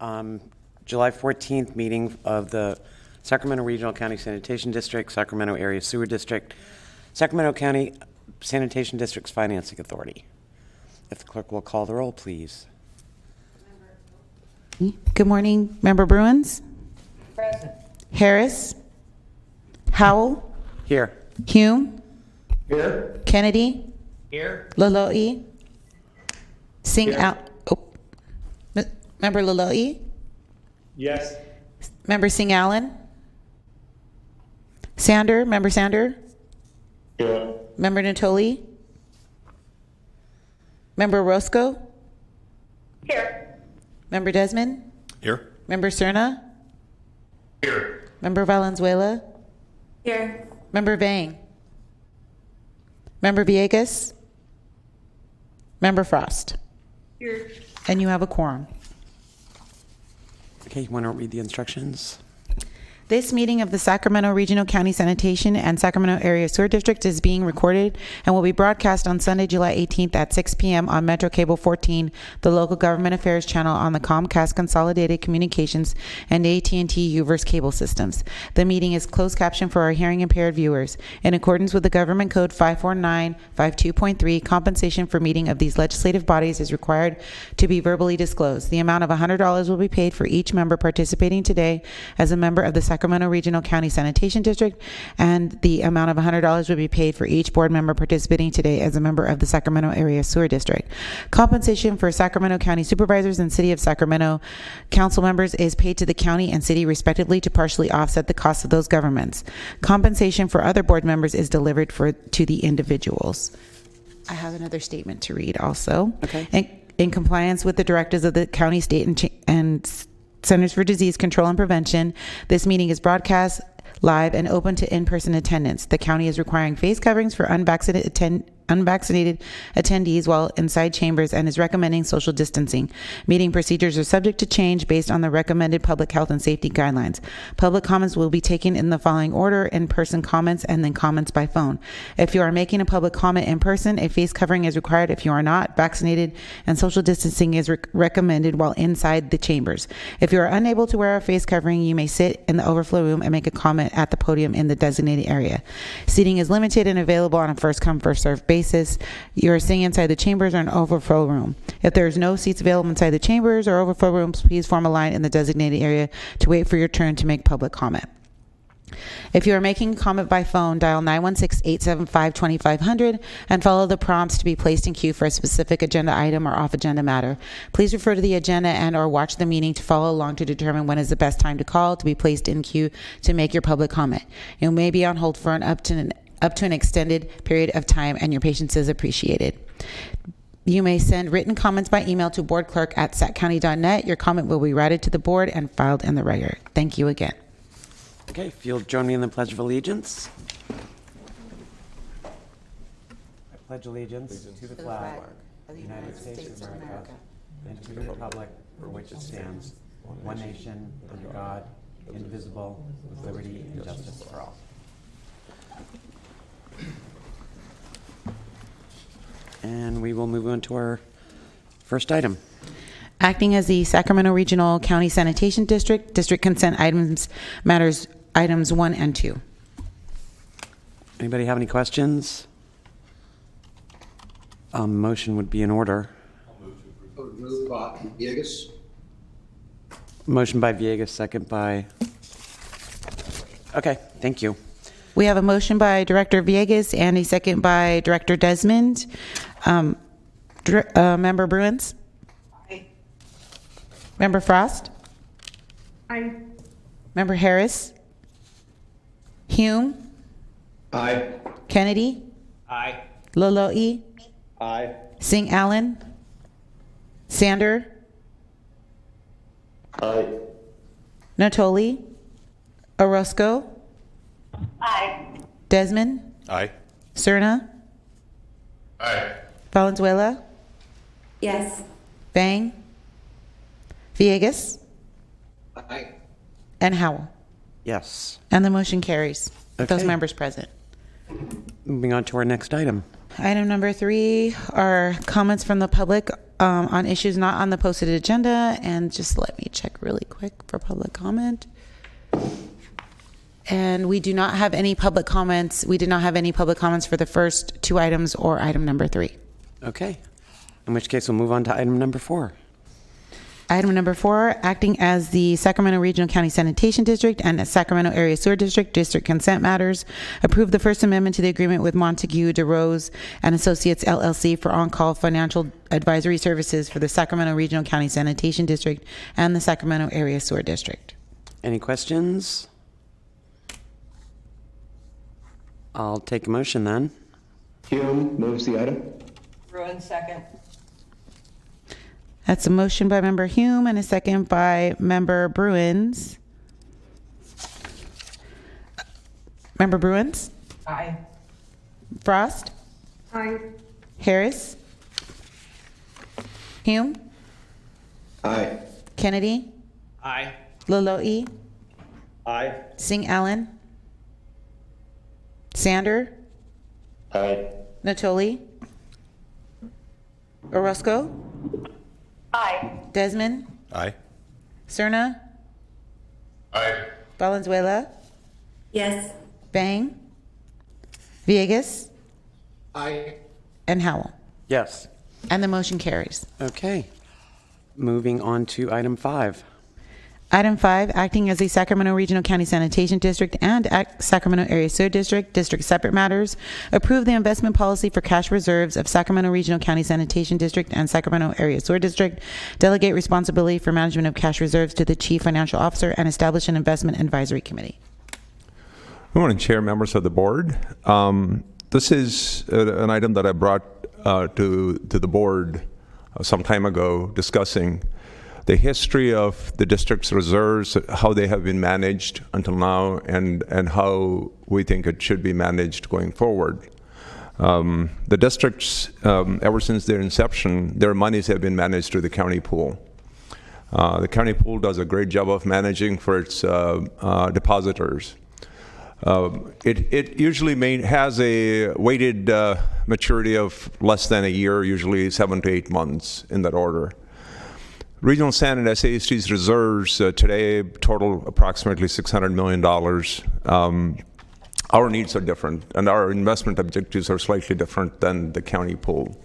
July 14th meeting of the Sacramento Regional County Sanitation District, Sacramento Area Sewer District, Sacramento County Sanitation District's Financing Authority. If the clerk will call the roll, please. Good morning, Member Bruins. Present. Harris. Howell. Here. Hume. Here. Kennedy. Here. Laloe. Sing Here. out. Oh. Member Laloe. Yes. Member Sing Allen. Sander. Member Sander. Here. Member Natoli. Member Roscoe. Here. Member Desmond. Here. Member Cerna. Here. Member Valenzuela. Here. Member Vang. Member Villegas. Member Frost. Here. And you have a quorum. Okay, you want to read the instructions? This meeting of the Sacramento Regional County Sanitation and Sacramento Area Sewer District is being recorded and will be broadcast on Sunday, July 18th at 6 p.m. on Metro Cable 14, the local government affairs channel on the Comcast Consolidated Communications and AT&T Uverse cable systems. The meeting is closed captioned for our hearing impaired viewers. In accordance with the Government Code 54952.3, compensation for meeting of these legislative bodies is required to be verbally disclosed. The amount of $100 will be paid for each member participating today as a member of the Sacramento Regional County Sanitation District, and the amount of $100 will be paid for each board member participating today as a member of the Sacramento Area Sewer District. Compensation for Sacramento County supervisors and City of Sacramento council members is paid to the county and city respectively to partially offset the costs of those governments. Compensation for other board members is delivered to the individuals. I have another statement to read also. Okay. In compliance with the directives of the county, state, and Centers for Disease Control and Prevention, this meeting is broadcast live and open to in-person attendance. The county is requiring face coverings for unvaccinated attendees while inside chambers and is recommending social distancing. Meeting procedures are subject to change based on the recommended public health and safety guidelines. Public comments will be taken in the following order: in-person comments and then comments by phone. If you are making a public comment in person, a face covering is required. If you are not vaccinated, and social distancing is recommended while inside the chambers. If you are unable to wear a face covering, you may sit in the overflow room and make a comment at the podium in the designated area. Seating is limited and available on a first-come, first-served basis. You are sitting inside the chambers or an overflow room. If there is no seats available inside the chambers or overflow rooms, please form a line in the designated area to wait for your turn to make public comment. If you are making a comment by phone, dial 916-875-2500 and follow the prompts to be placed in queue for a specific agenda item or off-agenda matter. Please refer to the agenda and or watch the meeting to follow along to determine when is the best time to call to be placed in queue to make your public comment. You may be on hold for up to an extended period of time, and your patience is appreciated. You may send written comments by email to boardclerk@saccounty.net. Your comment will be routed to the board and filed in the record. Thank you again. Okay, if you'll join me in the Pledge of Allegiance. I pledge allegiance to the flag of the United States of America and to the republic for which it stands, one nation, under God, indivisible, with liberty and justice for all. And we will move on to our first item. Acting as the Sacramento Regional County Sanitation District, District Consent Items Matters Items 1 and 2. Anybody have any questions? Motion would be in order. Move by Villegas. Motion by Villegas, second by... Okay, thank you. We have a motion by Director Villegas and a second by Director Desmond. Member Bruins? Aye. Member Frost? Aye. Member Harris? Hume? Aye. Kennedy? Aye. Laloe? Aye. Sing Allen? Sander? Aye. Natoli? Orozco? Aye. Desmond? Aye. Cerna? Aye. Valenzuela? Yes. Vang? Villegas? Aye. And Howell. Yes. And the motion carries with those Okay. members present. Moving on to our next item. Item number 3 are comments from the public on issues not on the posted agenda, and just let me check really quick for public comment. And we do not have any public comments. We did not have any public comments for the first 2 items or item number 3. Okay. In which case, we'll move on to item number 4. Item number 4, acting as the Sacramento Regional County Sanitation District and Sacramento Area Sewer District, District Consent Matters. Approve the First Amendment to the agreement with Montague DeRose and Associates LLC for on-call financial advisory services for the Sacramento Regional County Sanitation District and the Sacramento Area Sewer District. Any questions? I'll take a motion then. Hume moves the item. Bruin second. That's a motion by Member Hume and a second by Member Bruins. Member Bruins? Aye. Frost? Aye. Harris? Hume? Aye. Kennedy? Aye. Laloe? Aye. Singh Allen? Sander? Aye. Natoli? Orozco? Aye. Desmond? Aye. Cerna? Aye. Valenzuela? Yes. Bang? Villegas? Aye. And Howell. Yes. And the motion carries. Okay. Moving on to item 5. Item 5, acting as a Sacramento Regional County Sanitation District and Sacramento Area Sewer District, District Separate Matters. Approve the investment policy for cash reserves of Sacramento Regional County Sanitation District and Sacramento Area Sewer District. Delegate responsibility for management of cash reserves to the Chief Financial Officer and establish an investment advisory committee. Good morning, Chair, members of the board. This is an item that I brought to the board some time ago, discussing the history of the district's reserves, how they have been managed until now, and how we think it should be managed going forward. The districts, ever since their inception, their monies have been managed through the county pool. The county pool does a great job of managing for its depositors. It usually has a weighted maturity of less than a year, usually 7 to 8 months in that order. Regional San and SAST's reserves today total approximately $600 million. Our needs are different, and our investment objectives are slightly different than the county pool.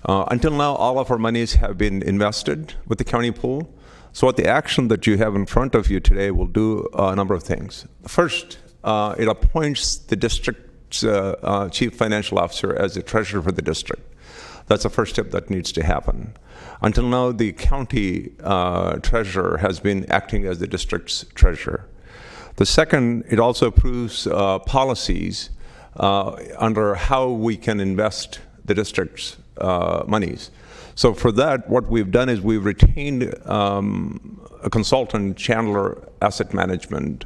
Until now, all of our monies have been invested with the county pool. So what the action that you have in front of you today will do a number of things. First, it appoints the district's chief financial officer as the treasurer for the district. That's the first step that needs to happen. Until now, the county treasurer has been acting as the district's treasurer. The second, it also approves policies under how we can invest the district's monies. So for that, what we've done is we've retained a consultant, Chandler Asset Management,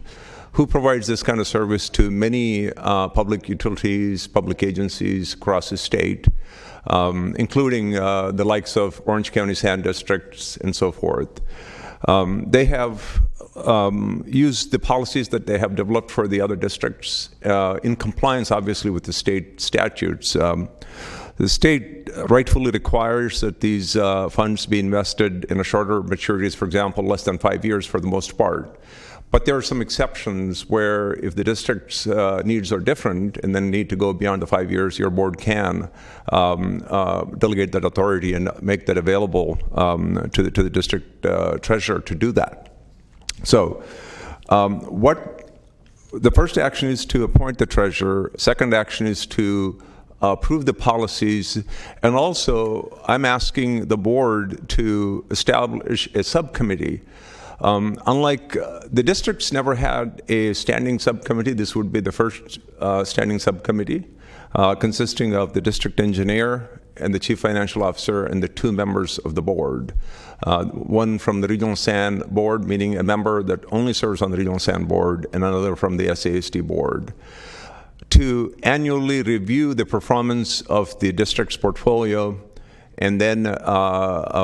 who provides this kind of service to many public utilities, public agencies across the state, including the likes of Orange County Sand Districts and so forth. They have used the policies that they have developed for the other districts in compliance, obviously, with the state statutes. The state rightfully requires that these funds be invested in a shorter maturities, for example, less than 5 years for the most part. But there are some exceptions where if the district's needs are different and then need to go beyond the 5 years, your board can delegate that authority and make that available to the district treasurer to do that. So the first action is to appoint the treasurer. Second action is to approve the policies. And also, I'm asking the board to establish a subcommittee. Unlike the districts never had a standing subcommittee, this would be the first standing subcommittee consisting of the district engineer and the chief financial officer and the 2 members of the board. One from the Regional Sand Board, meaning a member that only serves on the Regional Sand Board, and another from the SAST Board, to annually review the performance of the district's portfolio and then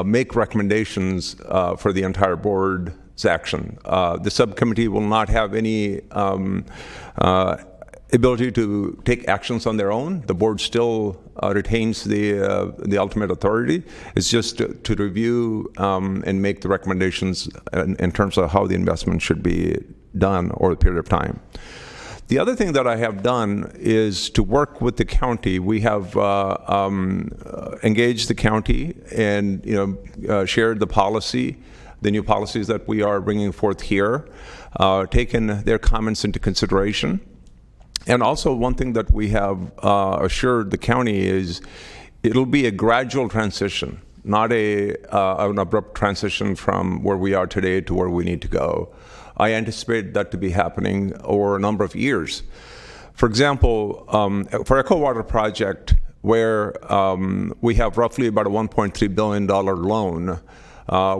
make recommendations for the entire board's action. The subcommittee will not have any ability to take actions on their own. The board still retains the ultimate authority. It's just to review and make the recommendations in terms of how the investment should be done over a period of time. The other thing that I have done is to work with the county. We have engaged the county and shared the policy, the new policies that we are bringing forth here, taken their comments into consideration. And also one thing that we have assured the county is it'll be a gradual transition, not an abrupt transition from where we are today to where we need to go. I anticipate that to be happening over a number of years. For example, for Echo Water project, where we have roughly about a $1.3 billion loan,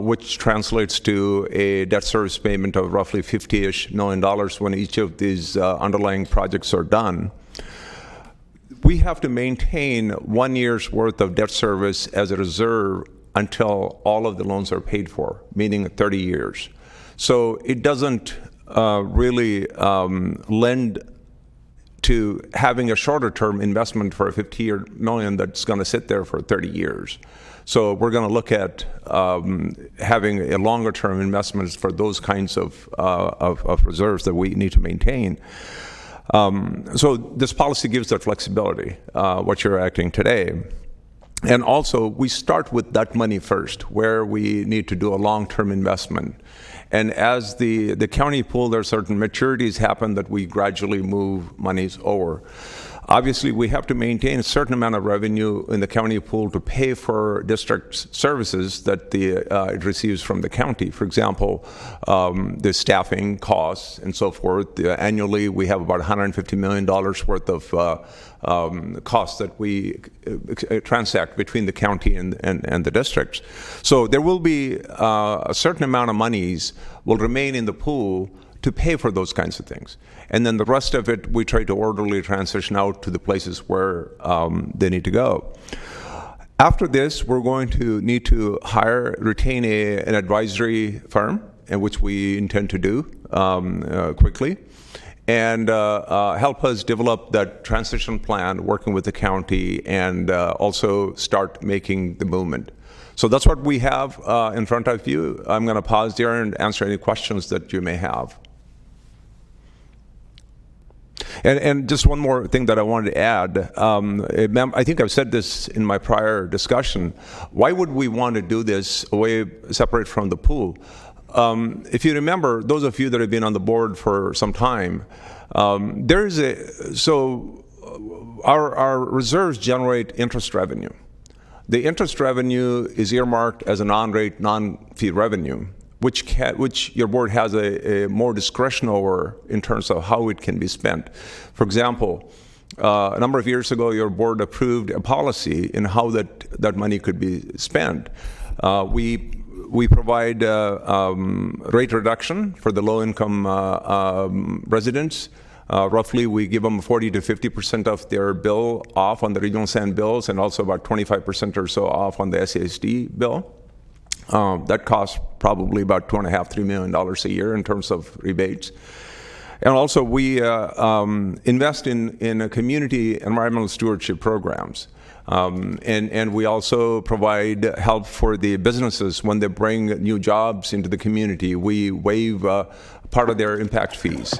which translates to a debt service payment of roughly $50-ish million when each of these underlying projects are done. We have to maintain 1 year's worth of debt service as a reserve until all of the loans are paid for, meaning 30 years. So it doesn't really lend to having a shorter term investment for a $50 million that's going to sit there for 30 years. So we're going to look at having a longer term investments for those kinds of reserves that we need to maintain. So this policy gives that flexibility, what you're acting today. And also, we start with that money first, where we need to do a long-term investment. And as the county pool, there are certain maturities happen that we gradually move monies over. Obviously, we have to maintain a certain amount of revenue in the county pool to pay for district services that it receives from the county. For example, the staffing costs and so forth. Annually, we have about $150 million worth of costs that we transact between the county and the districts. So there will be a certain amount of monies will remain in the pool to pay for those kinds of things. And then the rest of it, we try to orderly transition out to the places where they need to go. After this, we're going to need to retain an advisory firm, which we intend to do quickly, and help us develop that transition plan, working with the county, and also start making the movement. So that's what we have in front of you. I'm going to pause there and answer any questions that you may have. And just one more thing that I wanted to add. I think I've said this in my prior discussion. Why would we want to do this away separate from the pool? If you remember, those of you that have been on the board for some time, our reserves generate interest revenue. The interest revenue is earmarked as a non-rate, non-fee revenue, which your board has a more discretion over in terms of how it can be spent. For example, a number of years ago, your board approved a policy in how that money could be spent. We provide rate reduction for the low-income residents. Roughly, we give them 40 to 50% of their bill off on the regional SAN bills, and also about 25% or so off on the SASD bill. That costs probably about $2.5–3 million a year in terms of rebates. And also, we invest in community environmental stewardship programs. And we also provide help for the businesses when they bring new jobs into the community. We waive part of their impact fees.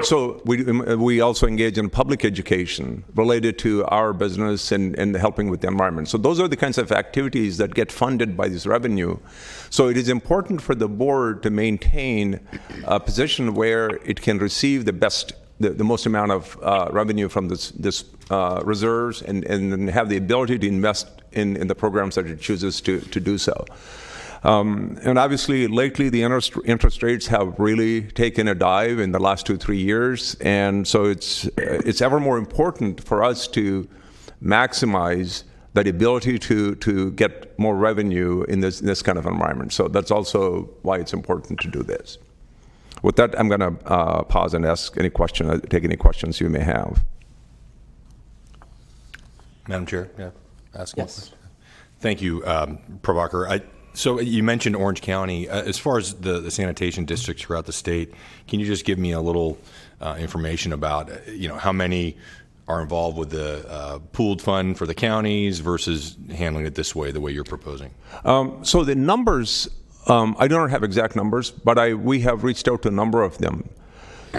So we also engage in public education related to our business and helping with the environment. So those are the kinds of activities that get funded by this revenue. So it is important for the board to maintain a position where it can receive the most amount of revenue from this reserves and have the ability to invest in the programs that it chooses to do so. And obviously, lately, the interest rates have really taken a dive in the last 2-3 years, and so it's ever more important for us to maximize that ability to get more revenue in this kind of environment. So that's also why it's important to do this. With that, I'm going to pause and take any questions you may have. Madam Chair, yeah, ask Yes. Thank you, Prabhakar. So you mentioned Orange County. As far as the sanitation districts throughout the state, can you just give me a little information about, how many are involved with the pooled fund for the counties versus handling it this way, the way you're proposing? So the numbers, I don't have exact numbers, but we have reached out to a number of them.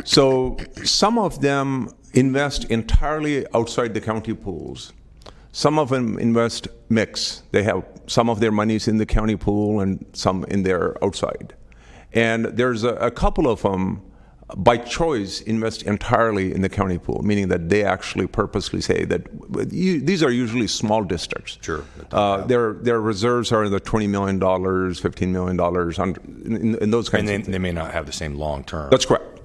So some of them invest entirely outside the county pools. Some of them invest mix. They have some of their monies in the county pool and some in their outside. And there's a couple of them, by choice, invest entirely in the county pool, meaning that they actually purposely say that these are usually small districts. Sure. Their reserves are in the $20 million, $15 million, in those kinds of things. They may not have the same long term. That's correct.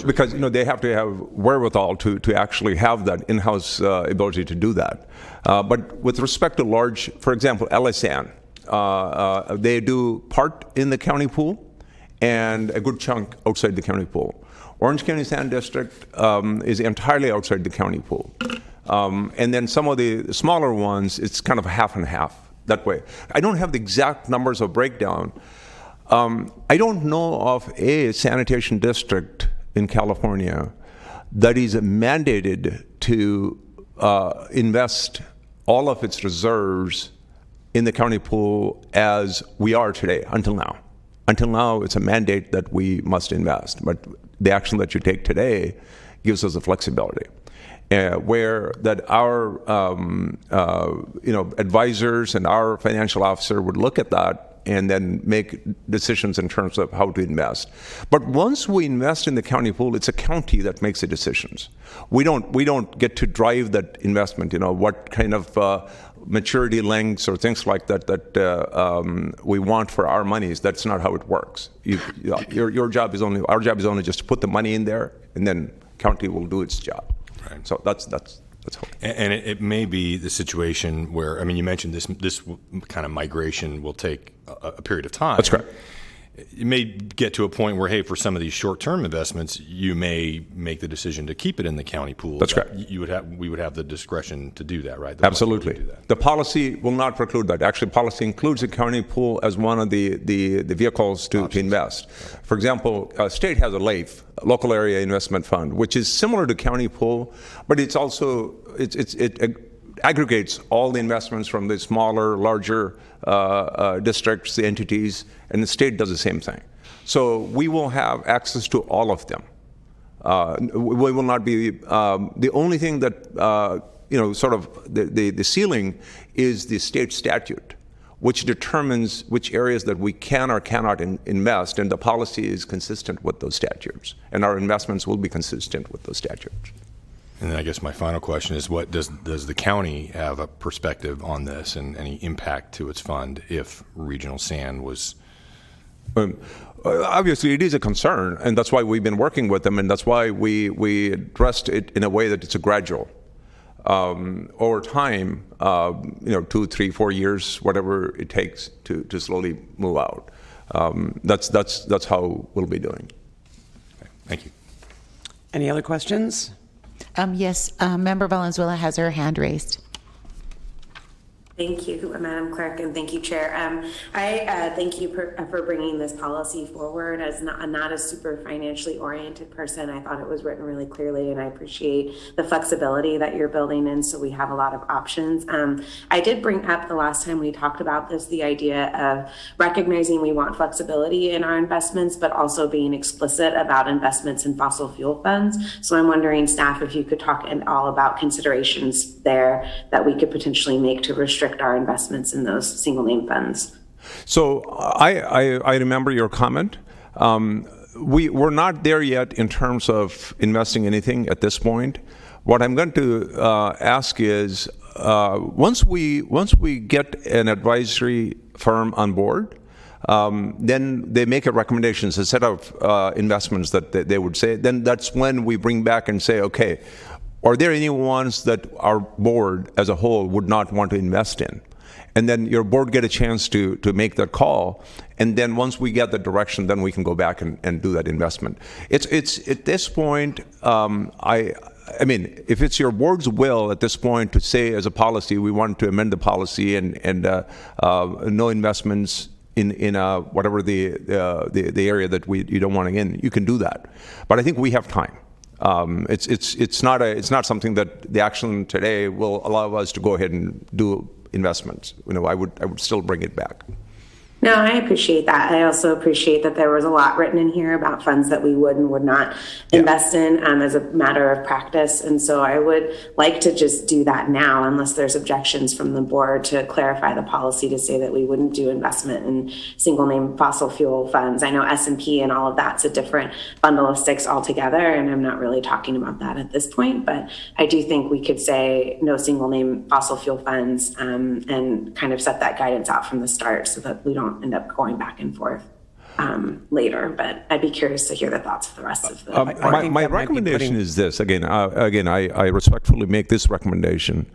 Because they have to have wherewithal to actually have that in-house ability to do that. But with respect to large, for example, LSN, they do part in the county pool and a good chunk outside the county pool. Orange County Sand District is entirely outside the county pool. And then some of the smaller ones, it's kind of half and half that way. I don't have the exact numbers of breakdown. I don't know of a sanitation district in California that is mandated to invest all of its reserves in the county pool as we are today, until now. Until now, it's a mandate that we must invest, but the action that you take today gives us the flexibility. Where that our advisors and our financial officer would look at that and then make decisions in terms of how to invest. But once we invest in the county pool, it's a county that makes the decisions. We don't get to drive that investment. What kind of maturity lengths or things like that we want for our monies. That's not how it works. Our job is only just to put the money in there, and then county will do its job. Right. So that's how. And it may be the situation where, you mentioned this kind of migration will take a period of time. That's correct. It may get to a point where, hey, for some of these short-term investments, you may make the decision to keep it in the county pool. That's correct. We would have the discretion to do that, right? Absolutely. The policy will not preclude that. Actually, policy includes the county pool as one of the vehicles to invest. For example, state has a LAIF, Local Area Investment Fund, which is similar to county pool, but it's also it aggregates all the investments from the smaller, larger districts, the entities, and the state does the same thing. So we will have access to all of them. We will not be the only thing that sort of the ceiling is the state statute, which determines which areas that we can or cannot invest, and the policy is consistent with those statutes, and our investments will be consistent with those statutes. And then I guess my final question is, what does the county have a perspective on this and any impact to its fund if regional sand was? Obviously, it is a concern, and that's why we've been working with them, and that's why we addressed it in a way that it's a gradual. Over time, 2, 3, 4 years, whatever it takes to slowly move out. That's how we'll be doing. Okay. Thank you. Any other questions? Yes, Member Valenzuela has her hand raised. Thank you, Madam Clerk, and thank you, Chair. I thank you for bringing this policy forward. As not a super financially oriented person, I thought it was written really clearly, and I appreciate the flexibility that you're building in, so we have a lot of options. I did bring up the last time we talked about this, the idea of recognizing we want flexibility in our investments, but also being explicit about investments in fossil fuel funds. So I'm wondering, staff, if you could talk at all about considerations there that we could potentially make to restrict our investments in those single name funds. So I remember your comment. We're not there yet in terms of investing anything at this point. What I'm going to ask is once we get an advisory firm on board, then they make a recommendations, a set of investments that they would say. Then that's when we bring back and say, okay, are there any ones that our board as a whole would not want to invest in? And then your board get a chance to make that call. And then once we get the direction, then we can go back and do that investment. It's at this point, I mean, if it's your board's will at this point to say as a policy, we want to amend the policy and no investments in whatever the area that you don't want to in, you can do that. But I think we have time. It's not something that the action today will allow us to go ahead and do investments. I would still bring it back. No, I appreciate that. I also appreciate that there was a lot written in here about funds that we would and would not invest in as a matter of practice. And so I would like to just do that now, unless there's objections from the board, to clarify the policy to say that we wouldn't do investment in single name fossil fuel funds. I know S&P and all of that's a different bundle of sticks altogether, and I'm not really talking about that at this point, but I do think we could say no single name fossil fuel funds and kind of set that guidance out from the start so that we don't end up going back and forth later. But I'd be curious to hear the thoughts of the rest of the my recommendation is this. Again, I respectfully make this recommendation.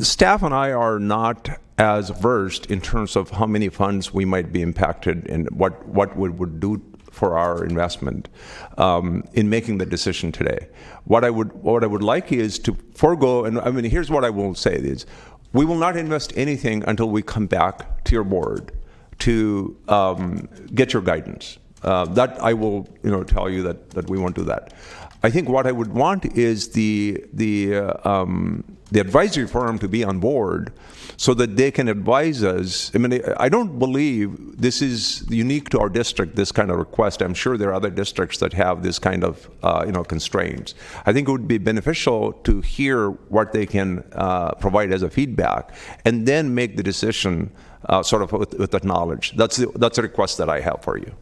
Staff and I are not as versed in terms of how many funds we might be impacted and what we would do for our investment in making the decision today. What I would like is to forego, and I mean, here's what I will say is, we will not invest anything until we come back to your board to get your guidance. That I will, tell you that we won't do that. I think what I would want is the advisory forum to be on board so that they can advise us. I mean, I don't believe this is unique to our district, this kind of request. I'm sure there are other districts that have this kind of, constraints. I think it would be beneficial to hear what they can provide as a feedback and then make the decision sort of with that knowledge. That's a request that I have for you.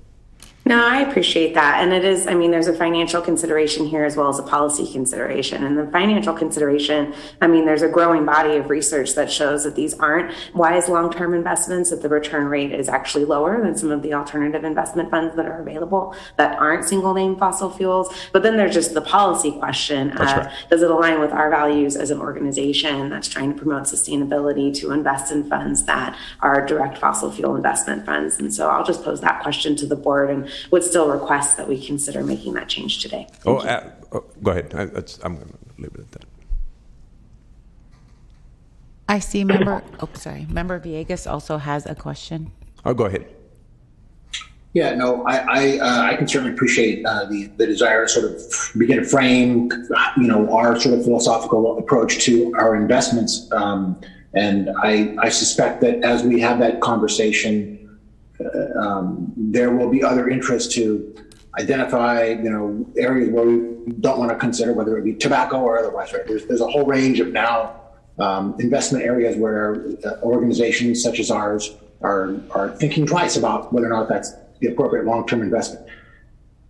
No, I appreciate that. And it is, there's a financial consideration here as well as a policy consideration. And the financial consideration, there's a growing body of research that shows that these aren't wise long-term investments, that the return rate is actually lower than some of the alternative investment funds that are available that aren't single name fossil fuels. But then there's just the policy question. Right. Does it align with our values as an organization that's trying to promote sustainability to invest in funds that are direct fossil fuel investment funds? And so I'll just pose that question to the board and would still request that we consider making that change today. Go ahead. I'm going to leave it at that. I see Member Villegas also has a question. Go ahead. Yeah, no, I can certainly appreciate the desire to sort of begin to frame, our sort of philosophical approach to our investments. And I suspect that as we have that conversation, there will be other interests to identify, areas where we don't want to consider, whether it be tobacco or otherwise. Right? There's a whole range of now investment areas where organizations such as ours are thinking twice about whether or not that's the appropriate long-term investment.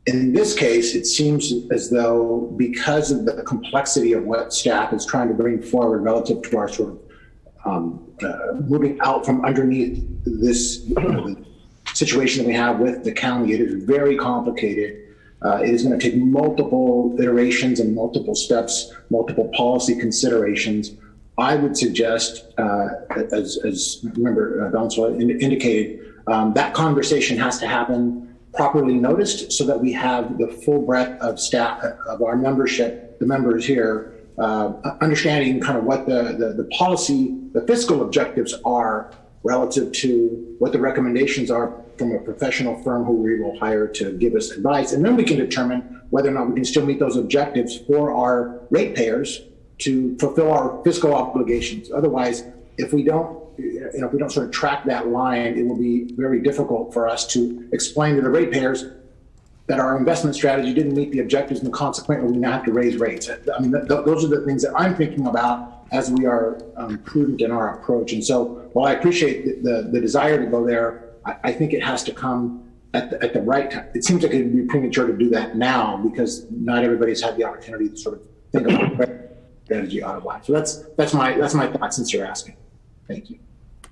In this case, it seems as though because of the complexity of what staff is trying to bring forward relative to our sort of moving out from underneath this situation that we have with the county, it is very complicated. It is going to take multiple iterations and multiple steps, multiple policy considerations. I would suggest, as Member Valenzuela indicated, that conversation has to happen properly noticed so that we have the full breadth of staff, of our membership, the members here, understanding kind of what the policy, the fiscal objectives are relative to what the recommendations are from a professional firm who we will hire to give us advice. And then we can determine whether or not we can still meet those objectives for our ratepayers to fulfill our fiscal obligations. Otherwise, if we don't sort of track that line, it will be very difficult for us to explain to the ratepayers that our investment strategy didn't meet the objectives and consequently we now have to raise rates. Those are the things that I'm thinking about as we are prudent in our approach. And so while I appreciate the desire to go there, I think it has to come at the right time. It seems like it would be premature to do that now because not everybody's had the opportunity to sort of think about strategy otherwise. So that's my thought since you're asking. Thank you.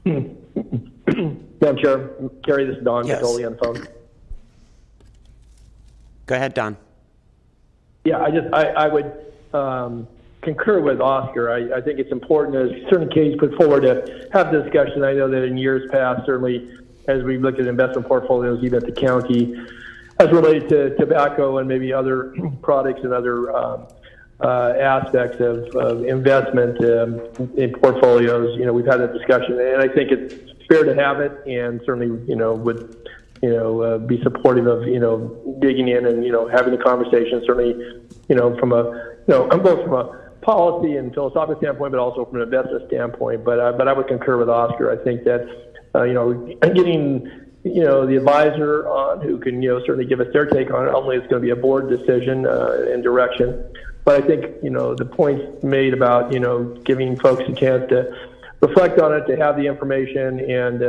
Madam Chair, Kerry, this is Don Yes. Catoli on the phone. Go ahead, Don. Yeah, I would concur with Oscar. I think it's important, as certain cases put forward, to have discussion. I know that in years past, certainly as we've looked at investment portfolios, even at the county, as related to tobacco and maybe other products and other aspects of investment in portfolios, we've had a discussion, and I think it's fair to have it, and certainly, would, be supportive of, digging in and, having the conversation, certainly, from a, both from a policy and philosophical standpoint, but also from an investment standpoint. But I would concur with Oscar. I think that, getting, the advisor on who can, certainly give us their take on it. Ultimately, it's going to be a board decision and direction. But I think, the points made about, giving folks a chance to reflect on it, to have the information, and,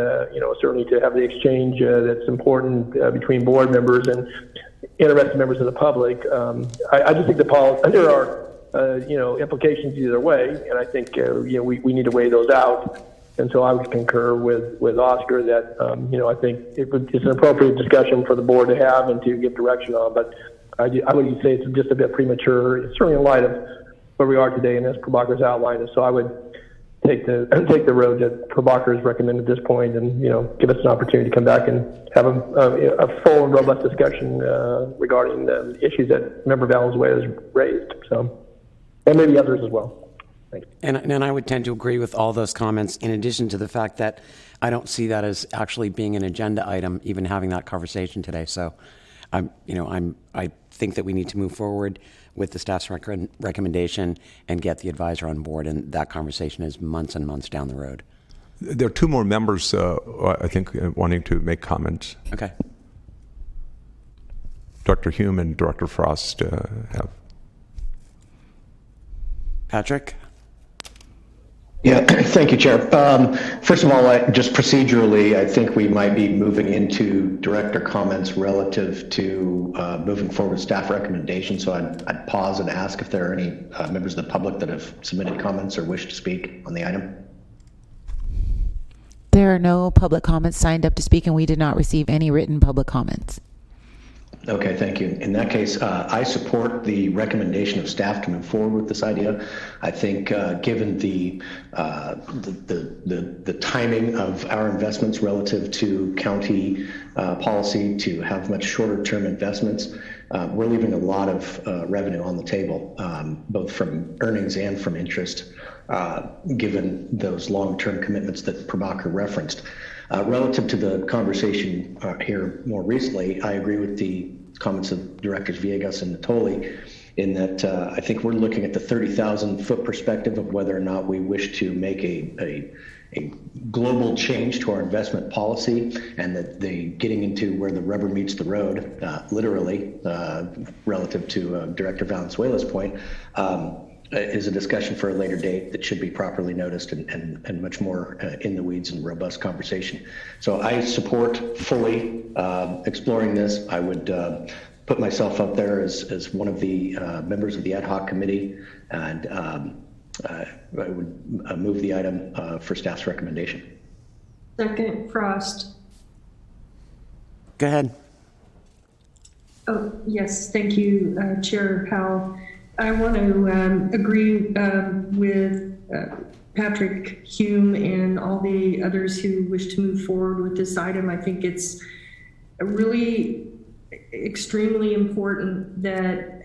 certainly to have the exchange that's important between board members and interested members of the public. I just think there are, implications either way, and I think, we need to weigh those out. And so I would concur with Oscar that, I think it's an appropriate discussion for the board to have and to give direction on. But I would say it's just a bit premature, certainly in light of where we are today and as Prabhakar's outlined. And so I would take the road that Prabhakar has recommended at this point, and give us an opportunity to come back and have a full and robust discussion regarding the issues that Member Valenzuela has raised. So, and maybe others as well. And I would tend to agree with all those comments, in addition to the fact that I don't see that as actually being an agenda item, even having that conversation today. So I think that we need to move forward with the staff's recommendation and get the advisor on board, and that conversation is months and months down the road. There are two more members, I think, wanting to make comments. Okay. Dr. Hume and Director Frost have. Patrick? Yeah, thank you, Chair. First of all, just procedurally, I think we might be moving into director comments relative to moving forward staff recommendations. So I'd pause and ask if there are any members of the public that have submitted comments or wish to speak on the item. There are no public comments signed up to speak, and we did not receive any written public comments. Okay, thank you. In that case, I support the recommendation of staff to move forward with this idea. I think, given the timing of our investments relative to county policy to have much shorter term investments, we're leaving a lot of revenue on the table, both from earnings and from interest, given those long-term commitments that Prabhakar referenced. Relative to the conversation here more recently, I agree with the comments of Directors Villegas and Natoli in that I think we're looking at the 30,000 foot perspective of whether or not we wish to make a global change to our investment policy, and that the getting into where the rubber meets the road, literally, relative to Director Valenzuela's point, is a discussion for a later date that should be properly noticed and much more in the weeds and robust conversation. So I support fully exploring this. I would put myself up there as one of the members of the ad hoc committee, and I would move the item for staff's recommendation. Second, Frost. Go ahead. Oh, yes, thank you, Chair Powell. I want to agree with Patrick Hume and all the others who wish to move forward with this item. I think it's really extremely important that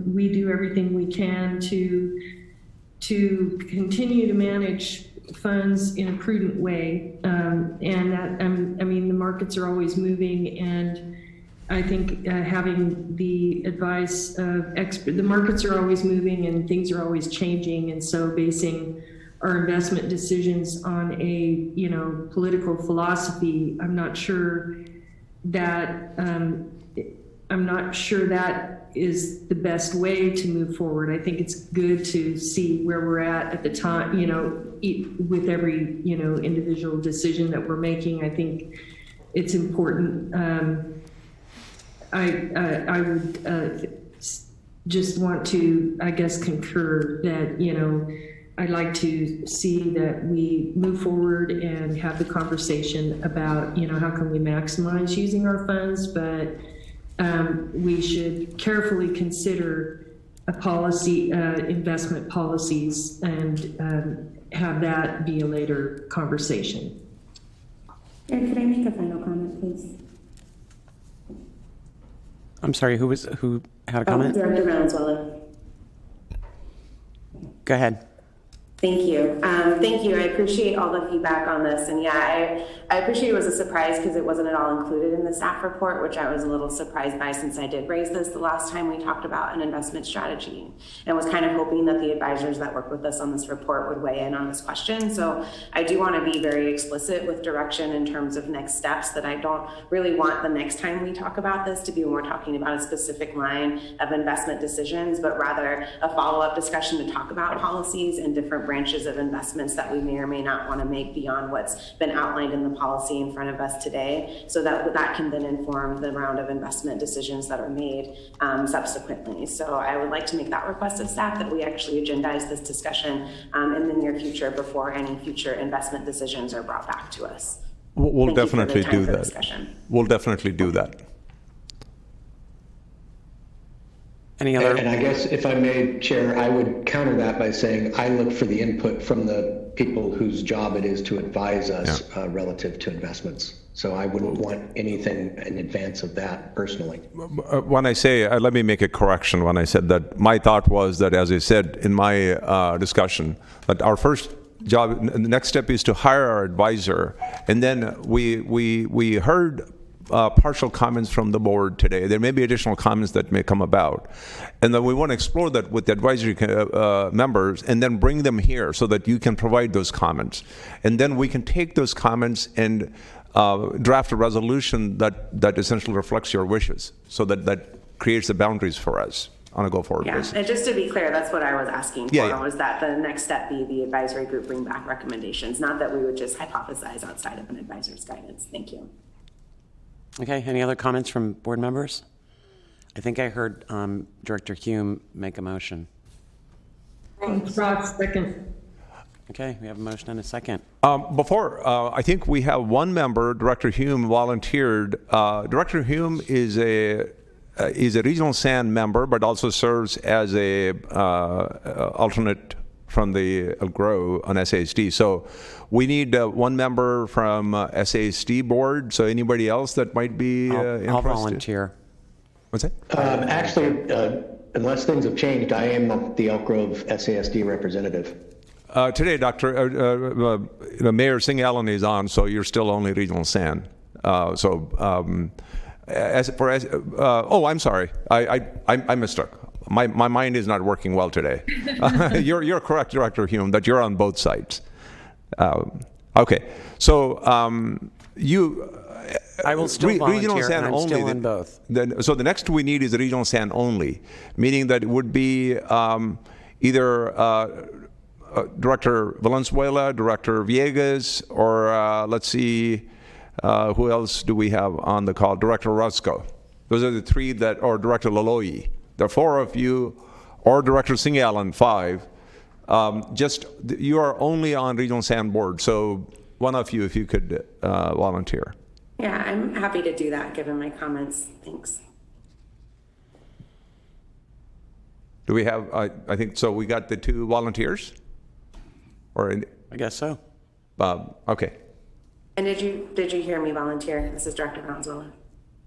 we do everything we can to continue to manage funds in a prudent way. And that, I mean, the markets are always moving, and I think having the advice of the markets are always moving and things are always changing, and so basing our investment decisions on a political philosophy, I'm not sure that is the best way to move forward. I think it's good to see where we're at the time, with every individual decision that we're making. I think it's important. I would just want to, I guess, concur that, I'd like to see that we move forward and have the conversation about, how can we maximize using our funds, but we should carefully consider a policy, investment policies, and have that be a later conversation. Could I make a final comment, please? I'm sorry, who had a comment? Director Valenzuela. Go ahead. Thank you. Thank you. I appreciate all the feedback on this. And yeah, I appreciate it was a surprise because it wasn't at all included in the staff report, which I was a little surprised by since I did raise this the last time we talked about an investment strategy and was kind of hoping that the advisors that work with us on this report would weigh in on this question. So I do want to be very explicit with direction in terms of next steps, that I don't really want the next time we talk about this to be when we're talking about a specific line of investment decisions, but rather a follow-up discussion to talk about policies and different branches of investments that we may or may not want to make beyond what's been outlined in the policy in front of us today, so that can then inform the round of investment decisions that are made subsequently. So I would like to make that request of staff, that we actually agendize this discussion in the near future before any future investment decisions are brought back to us. We'll definitely do that. Discussion. We'll definitely do that. Any other? And I guess if I may, Chair, I would counter that by saying I look for the input from the people whose job it is to advise us relative to investments. So I wouldn't want anything in advance of that personally. When I say, let me make a correction. When I said that, my thought was that, as I said in my discussion, that our first job, the next step is to hire our advisor. And then we heard partial comments from the board today. There may be additional comments that may come about. And then we want to explore that with the advisory members and then bring them here so that you can provide those comments. And then we can take those comments and draft a resolution that essentially reflects your wishes, so that creates the boundaries for us on a go-forward basis. And just to be clear, that's what I was asking for, Yeah. was that the next step be the advisory group bring back recommendations, not that we would just hypothesize outside of an advisor's guidance. Thank you. Okay, any other comments from board members? I think I heard Director Hume make a motion. Ross, second. Okay, we have a motion and a second. Before, I think we have one member, Director Hume, volunteered. Director Hume is a regional SAN member, but also serves as a alternate from the GROW on SASD. So we need one member from SASD board. So anybody else that might be interested? I'll volunteer. What's that? Actually, unless things have changed, I am the Elk Grove SASD representative. Today, Mayor Singh Allen is on, so you're still only regional SAN. I'm sorry, I mistook. My mind is not working well today. You're correct, Director Hume, that you're on both sides. Okay, so I will still regional volunteer, SAN and I'm only. still on both. So the next we need is a regional SAN only, meaning that it would be either Director Valenzuela, Director Villegas, or let's see, who else do we have on the call? Director Roscoe. Those are the three that, or Director Laloyi. There are four of you, or Director Singh Allen, 5. You are only on regional SAN board, so one of you, if you could volunteer. Yeah, I'm happy to do that given my comments. Thanks. Do we have, I think, so we got the 2 volunteers? I guess so. Okay. And did you hear me volunteer? This is Director Valenzuela.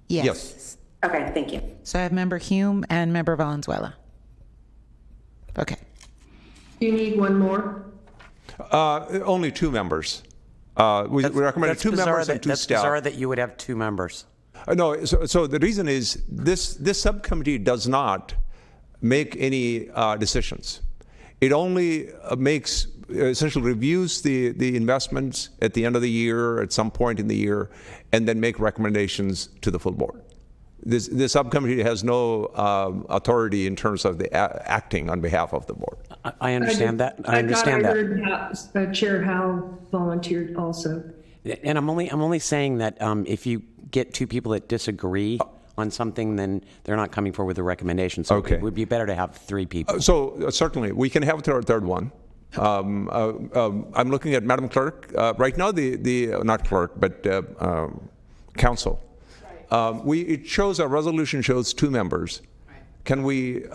Yes. Okay, thank you. So I have Member Hume and Member Valenzuela. Okay. Do you need one more? Only 2 members. We recommended 2 members and 2 That's staff. bizarre that you would have 2 members. No, so the reason is this subcommittee does not make any decisions. It only essentially reviews the investments at the end of the year, at some point in the year, and then make recommendations to the full board. This subcommittee has no authority in terms of the acting on behalf of the board. I understand that. I understand that. Heard Chair Howell volunteered also. And I'm only saying that if you get 2 people that disagree on something, then they're not coming forward with a recommendation. So Okay. it would be better to have 3 people. So certainly, we can have a third one. I'm looking at Madam Clerk. Right now, the not clerk, but council. It shows, our resolution shows 2 members. Right. Can we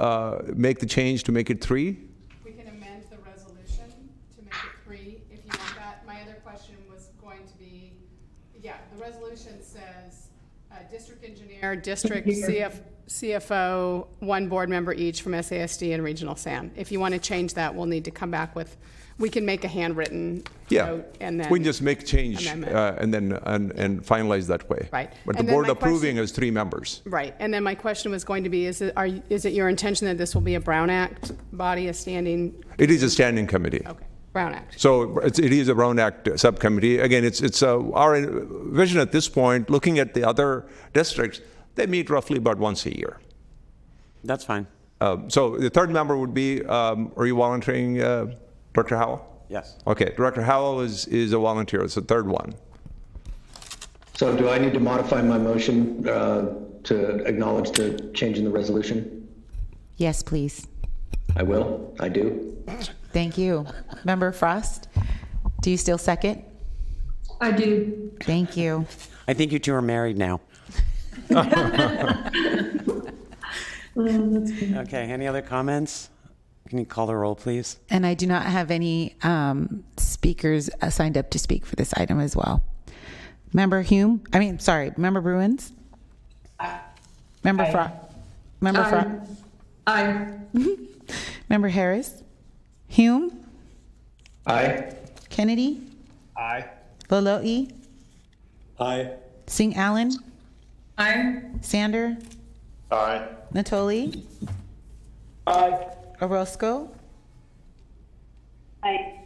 make the change to make it 3? We can amend the resolution to make it 3 if you want that. My other question was going to be, the resolution says district engineer, district CFO, 1 board member each from SASD and regional SAN. If you want to change that, we'll need to come back with we can make a handwritten Yeah, note and then. we can just make change amendment. and finalize that way. Right. But the And then board my approving question- is 3 members. Right, and then my question was going to be, is it your intention that this will be a Brown Act body, a standing, It is a standing committee. okay, Brown Act? So it is a Brown Act subcommittee. Again, it's our vision at this point, looking at the other districts, they meet roughly about once a year. That's fine. So the third member would be, are you volunteering, Dr. Howell? Yes. Okay, Director Howell is a volunteer. It's the third one. So do I need to modify my motion to acknowledge the change in the resolution? Yes, please. I will. I do. Thank you. Member Frost, do you still second? I do. Thank you. I think you two are married now. Okay, any other comments? Can you call the roll, please? And I do not have any speakers signed up to speak for this item as well. Member Member Bruins? Member Frost? Member Frost? Aye. Member Harris? Hume? Aye. Kennedy? Aye. Lolo'i? Aye. Singh Allen? Aye. Sander? Aye. Natoli? Aye. Orozco? Aye.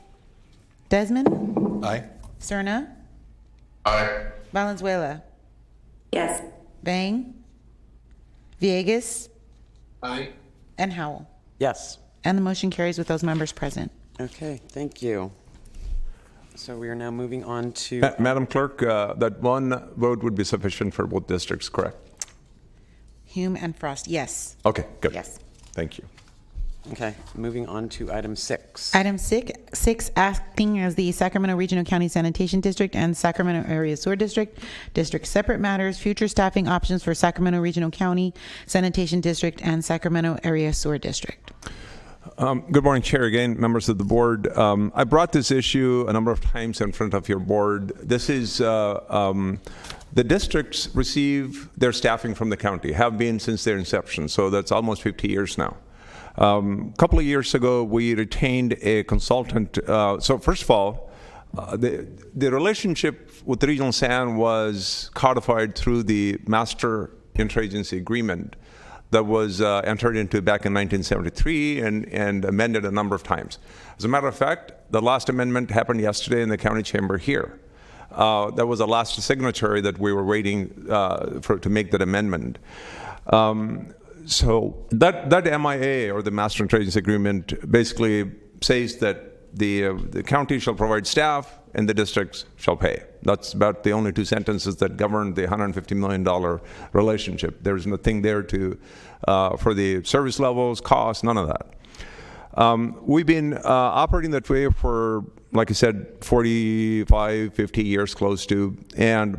Desmond? Aye. Cerna? Aye. Valenzuela? Yes. Bang? Villegas? Aye. And Howell? Yes. And the motion carries with those members present. Okay, thank you. So we are now moving on to, Madam Clerk, that one vote would be sufficient for both districts, correct? Hume and Frost, yes. Okay, good. Yes. Thank you. okay, moving on to item 6. Item six, acting as the Sacramento Regional County Sanitation District and Sacramento Area Sewer District. District separate matters, future staffing options for Sacramento Regional County Sanitation District and Sacramento Area Sewer District. Good morning, Chair, again, members of the board. I brought this issue a number of times in front of your board. This is, the districts receive their staffing from the county, have been since their inception, so that's almost 50 years now. A couple of years ago, we retained a consultant. So first of all, the relationship with the Regional SAN was codified through the Master Interagency Agreement that was entered into back in 1973 and amended a number of times. As a matter of fact, the last amendment happened yesterday in the county chamber here. That was the last signatory that we were waiting to make that amendment. So that MIA, or the Master Interagency Agreement, basically says that the county shall provide staff and the districts shall pay. That's about the only 2 sentences that govern the $150 million relationship. There's nothing there for the service levels, costs, none of that. We've been operating that way for, like I said, 45, 50 years close to. And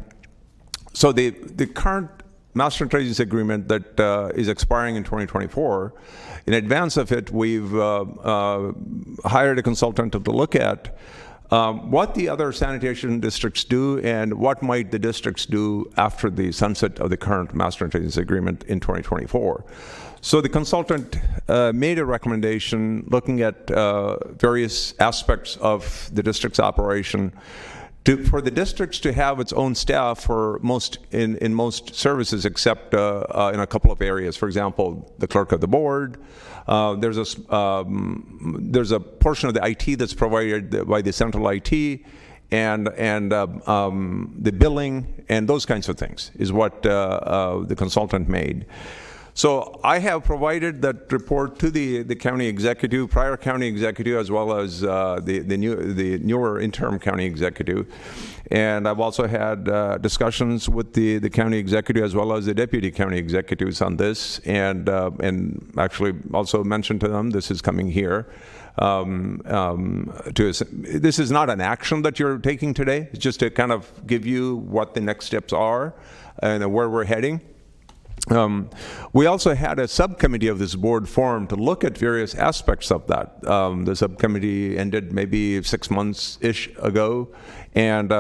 so the current Master Interagency Agreement that is expiring in 2024, in advance of it, we've hired a consultant to look at what the other sanitation districts do and what might the districts do after the sunset of the current Master Interagency Agreement in 2024. So the consultant made a recommendation looking at various aspects of the district's operation for the districts to have its own staff for in most services, except in a couple of areas. For example, the clerk of the board. There's a portion of the IT that's provided by the central IT, and the billing and those kinds of things is what the consultant made. So I have provided that report to the county executive, prior county executive, as well as the newer interim county executive. And I've also had discussions with the county executive as well as the deputy county executives on this, and actually also mentioned to them this is coming here. This is not an action that you're taking today. It's just to kind of give you what the next steps are and where we're heading. We also had a subcommittee of this board formed to look at various aspects of that. The subcommittee ended maybe 6 months-ish ago, and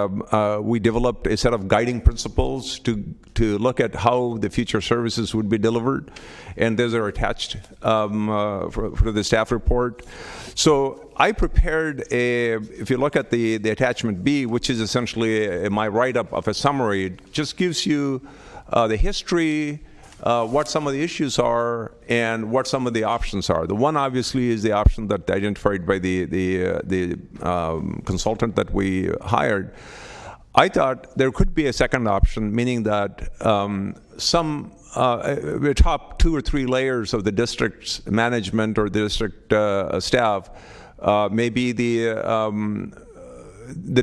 we developed a set of guiding principles to look at how the future services would be delivered, and those are attached for the staff report. So I prepared if you look at the attachment B, which is essentially my write-up of a summary, it just gives you the history, what some of the issues are, and what some of the options are. The one obviously is the option that identified by the consultant that we hired. I thought there could be a second option, meaning that some the top 2 or 3 layers of the district's management or the district staff may be the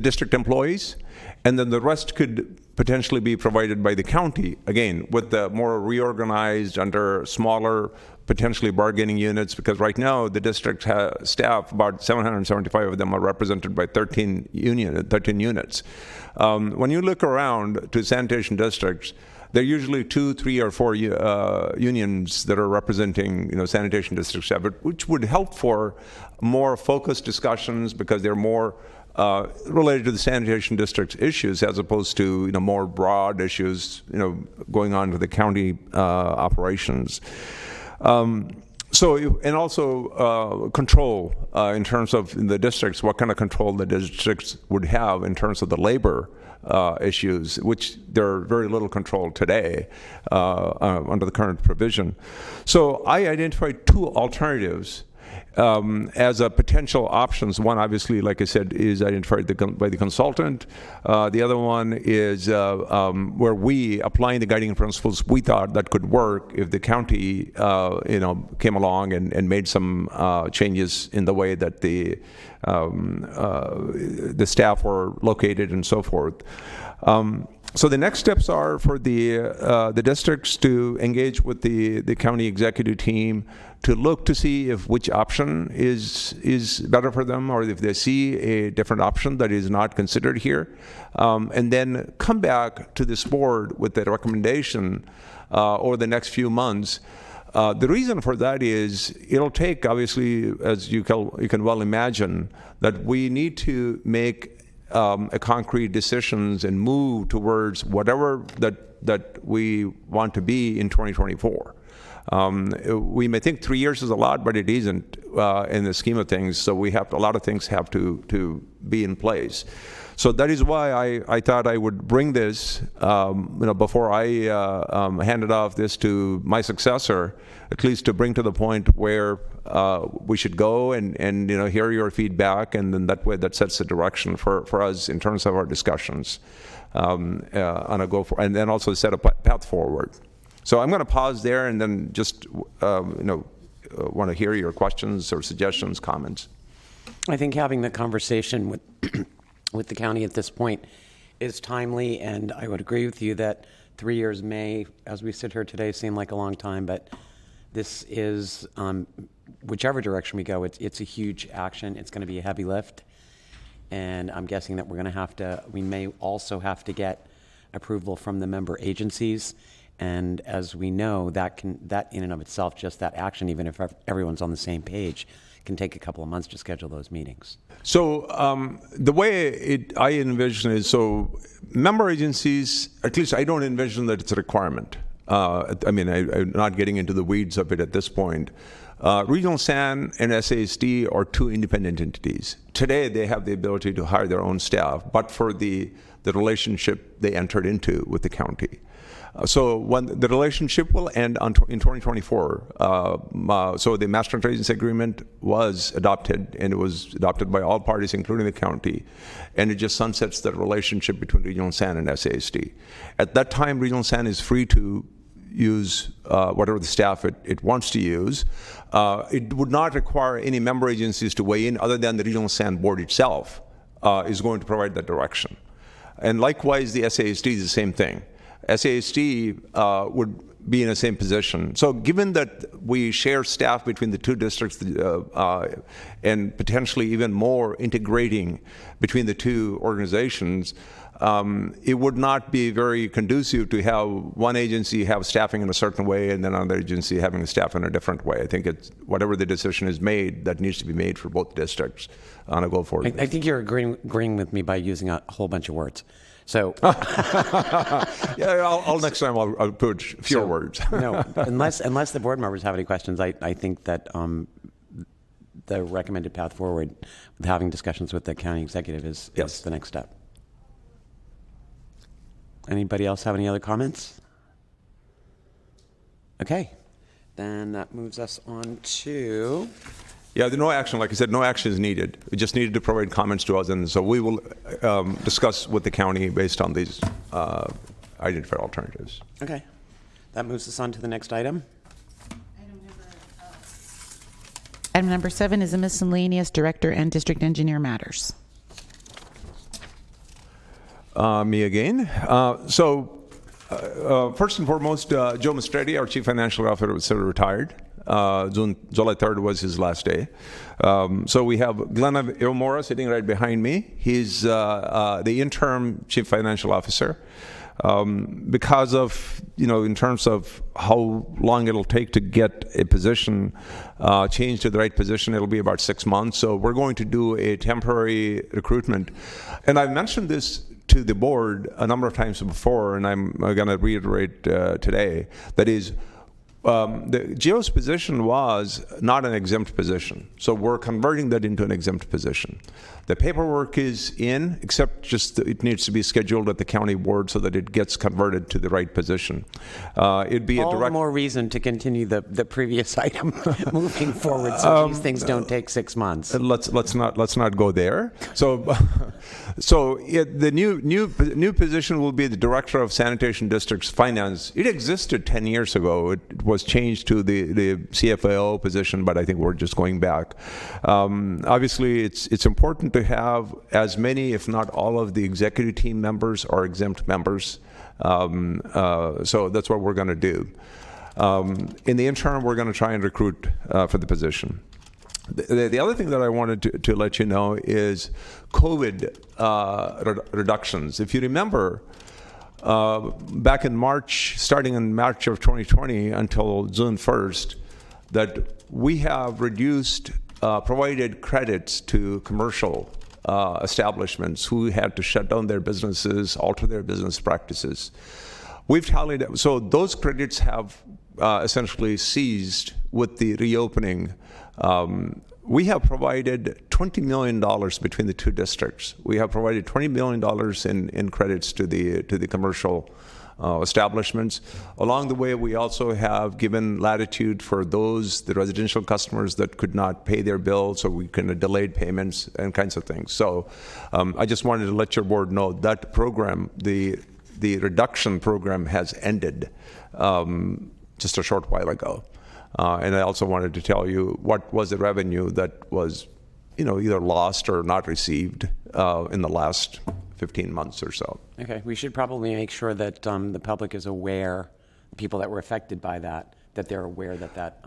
district employees, and then the rest could potentially be provided by the county, again, with the more reorganized under smaller, potentially bargaining units, because right now the district staff, about 775 of them are represented by 13 units. When you look around to sanitation districts, there are usually 2, 3, or 4 unions that are representing, sanitation district staff, which would help for more focused discussions because they're more related to the sanitation district's issues as opposed to more broad issues going on to the county operations. And also control in terms of the districts, what kind of control the districts would have in terms of the labor issues, which there are very little control today under the current provision. So I identified 2 alternatives as a potential options. One, obviously, like I said, is identified by the consultant. The other one is where we, applying the guiding principles, we thought that could work if the county, came along and made some changes in the way that the staff were located and so forth. So the next steps are for the districts to engage with the county executive team to look to see if which option is better for them, or if they see a different option that is not considered here, and then come back to this board with a recommendation over the next few months. The reason for that is it'll take, obviously, as you can well imagine, that we need to make a concrete decisions and move towards whatever that we want to be in 2024. We may think 3 years is a lot, but it isn't in the scheme of things. So a lot of things have to be in place. So that is why I thought I would bring this, before I handed off this to my successor, at least to bring to the point where we should go and hear your feedback, and then that way that sets the direction for us in terms of our discussions on a and then also set a path forward. So I'm going to pause there and then just want to hear your questions or suggestions, comments. I think having the conversation with the county at this point is timely, and I would agree with you that 3 years may, as we sit here today, seem like a long time, but this is, whichever direction we go, it's a huge action. It's going to be a heavy lift, and I'm guessing that we may also have to get approval from the member agencies. And as we know, that in and of itself, just that action, even if everyone's on the same page, can take a couple of months to schedule those meetings. So the way I envision is, so member agencies, at least I don't envision that it's a requirement. I'm not getting into the weeds of it at this point. Regional SAN and SASD are 2 independent entities. Today, they have the ability to hire their own staff, but for the relationship they entered into with the county. So when the relationship will end in 2024, so the master agency agreement was adopted, and it was adopted by all parties, including the county, and it just sunsets the relationship between Regional SAN and SASD. At that time, Regional SAN is free to use whatever the staff it wants to use. It would not require any member agencies to weigh in, other than the Regional SAN board itself is going to provide that direction. And likewise, the SASD is the same thing. SASD would be in the same position. So given that we share staff between the 2 districts and potentially even more integrating between the 2 organizations, it would not be very conducive to have one agency have staffing in a certain way and then another agency having staff in a different way. I think it's whatever the decision is made, that needs to be made for both districts on a go forward. I think you're agreeing with me by using a whole bunch of words. So yeah, I'll next time I'll put fewer words. No, unless the board members have any questions, I think that the recommended path forward with having discussions with the county executive is the next step. Anybody else have any other comments? Okay, then that moves us on to... Yeah, no action, like I said, no action is needed. We just needed to provide comments to us, and so we will discuss with the county based on these identified alternatives. Okay, that moves us on to the next item. Item number 7 is a miscellaneous director and district engineer matters. Me again. First and foremost, Joe Mastretti, our chief financial officer, was retired. July 3rd was his last day. So we have Glenn Ilmora sitting right behind me. He's the interim chief financial officer. Because of, in terms of how long it'll take to get a position changed to the right position, it'll be about 6 months. So we're going to do a temporary recruitment. And I've mentioned this to the board a number of times before, and I'm going to reiterate today. That is, Geo's position was not an exempt position, so we're converting that into an exempt position. The paperwork is in, except just it needs to be scheduled at the county board so that it gets converted to the right position. It'd be all a direct... the more reason to continue the previous item moving forward, so these things don't take 6 months. Let's not go there. So, the new position will be the director of Sanitation District's finance. It existed 10 years ago. It was changed to the CFO position, but I think we're just going back. Obviously, it's important to have as many, if not all, of the executive team members are exempt members. So that's what we're going to do. In the interim, we're going to try and recruit for the position. The other thing that I wanted to let you know is COVID reductions. If you remember, back in March, starting in March of 2020 until June 1st, that we have reduced, provided credits to commercial establishments who had to shut down their businesses, alter their business practices. We've tallied, so those credits have essentially ceased with the reopening. We have provided $20 million between the two districts. We have provided $20 million in credits to the commercial establishments. Along the way, we also have given latitude for the residential customers that could not pay their bills, so we can delayed payments and kinds of things. So I just wanted to let your board know that program, the reduction program, has ended just a short while ago. And I also wanted to tell you what was the revenue that was, either lost or not received in the last 15 months or so. Okay, we should probably make sure that the public is aware, people that were affected by that they're aware that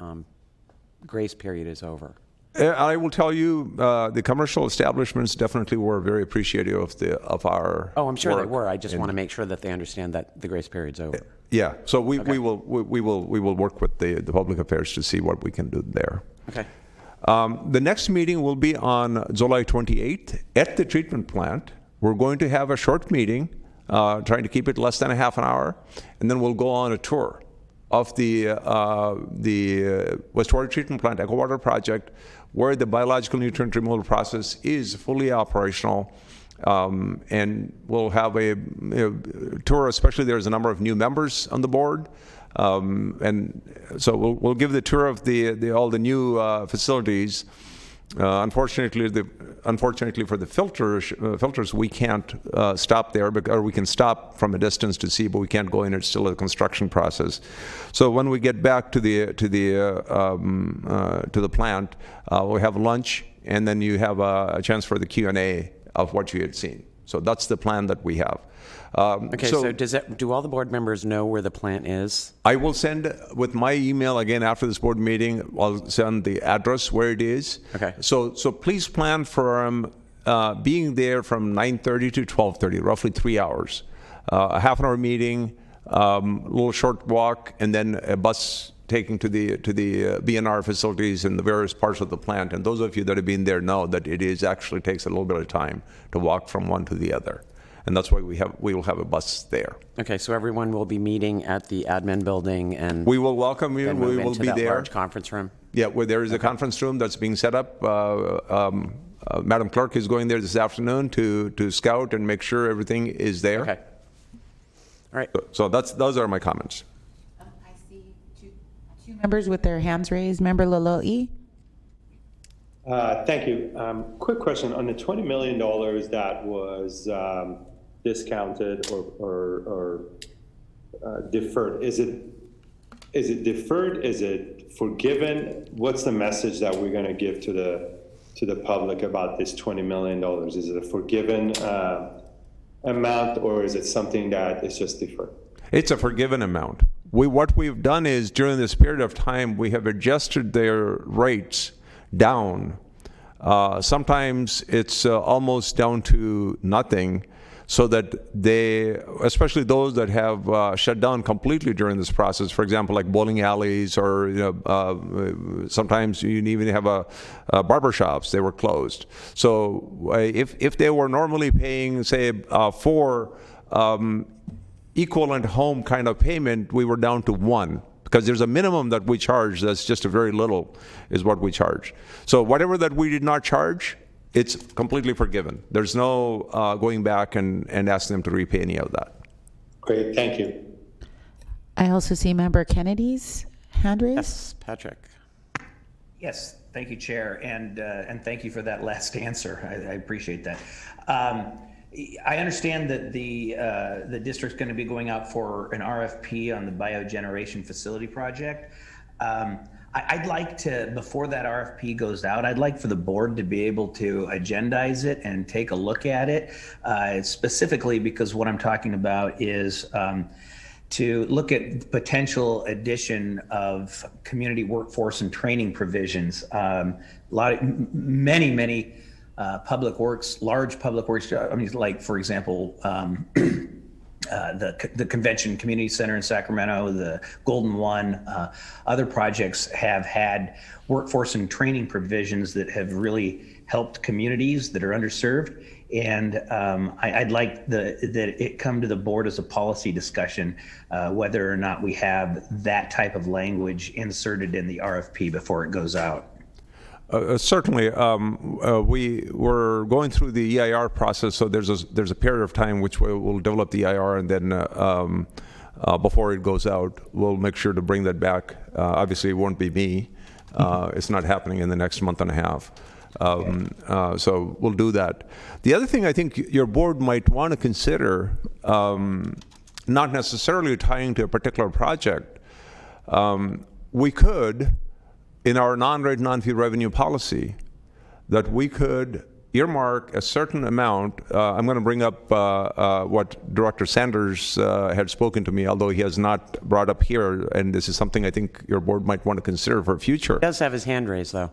grace period is over. I will tell you, the commercial establishments definitely were very appreciative of our. Oh, I'm sure work. they were. I just want to make sure that they understand that the grace period's over. Yeah, so we will work with the public affairs to see what we can do there. Okay. The next meeting will be on July 28th at the treatment plant. We're going to have a short meeting, trying to keep it less than a half an hour, and then we'll go on a tour of the wastewater treatment plant Eco Water project, where the biological nutrient removal process is fully operational. And we'll have a tour, especially there's a number of new members on the board. And so we'll give the tour of all the new facilities. Unfortunately for the filters, we can't stop there, or we can stop from a distance to see, but we can't go in. It's still a construction process. So when we get back to the plant, we'll have lunch, and then you have a chance for the Q&A of what you had seen. So that's the plan that we have. Okay, so do all the board members know where the plant is? I will send, with my email again after this board meeting, I'll send the address where it is. Okay. So please plan for being there from 9:30 to 12:30, roughly 3 hours. A half-an-hour meeting, a little short walk, and then a bus taking to the B&R facilities in the various parts of the plant. And those of you that have been there know that it is actually takes a little bit of time to walk from one to the other. And that's why we will have a bus there. Okay, so everyone will be meeting at the admin building, and We will welcome you. then We move will into be that there. large conference room. Yeah, where there is a conference room that's being set up. Madam Clerk is going there this afternoon to scout and make sure everything is there. Okay. All right. So those are my comments. I see two members with their hands raised. Member Laloi. Thank you. Quick question on the $20 million that was discounted or deferred. Is it deferred? Is it forgiven? What's the message that we're going to give to the public about this $20 million? Is it a forgiven amount, or is it something that is just deferred? It's a forgiven amount. What we've done is during this period of time, we have adjusted their rates down. Sometimes it's almost down to nothing, so that they, especially those that have shut down completely during this process, for example, like bowling alleys, or sometimes you even have barber shops, they were closed. So if they were normally paying, say, for equivalent home kind of payment, we were down to 1. Because there's a minimum that we charge that's just a very little is what we charge. So whatever that we did not charge, it's completely forgiven. There's no going back and asking them to repay any of that. Great, thank you. I also see Member Kennedy's hand raised. Yes, Patrick. Yes, thank you, Chair, and thank you for that last answer. I appreciate that. I understand that the district's going to be going out for an RFP on the biogeneration facility project. I'd like to, before that RFP goes out, I'd like for the board to be able to agendize it and take a look at it, specifically because what I'm talking about is to look at potential addition of community workforce and training provisions. Many public works, large public works, I mean, like, for example, the Convention Community Center in Sacramento, the Golden One, other projects have had workforce and training provisions that have really helped communities that are underserved. And I'd like that it come to the board as a policy discussion, whether or not we have that type of language inserted in the RFP before it goes out. Certainly, we were going through the EIR process, so there's a period of time which we'll develop the EIR, and then before it goes out, we'll make sure to bring that back. Obviously, it won't be me. It's not happening in the next month and a half. So we'll do that. The other thing I think your board might want to consider, not necessarily tying to a particular project, we could, in our non-rate, non-fee revenue policy, that we could earmark a certain amount. I'm going to bring up what Director Sanders had spoken to me, although he has not brought up here, and this is something I think your board might want to consider for future. He does have his hand raised, though.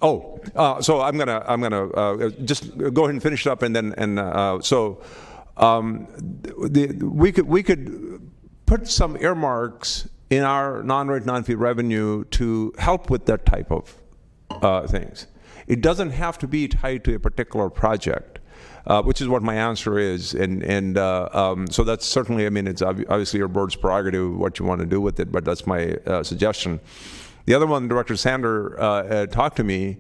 Oh, so I'm gonna just go ahead and finish it up, and then we could put some earmarks in our non-rate, non-fee revenue to help with that type of things. It doesn't have to be tied to a particular project, which is what my answer is. And so that's certainly, I mean, it's obviously your board's prerogative what you want to do with it, but that's my suggestion. The other one, Director Sander talked to me,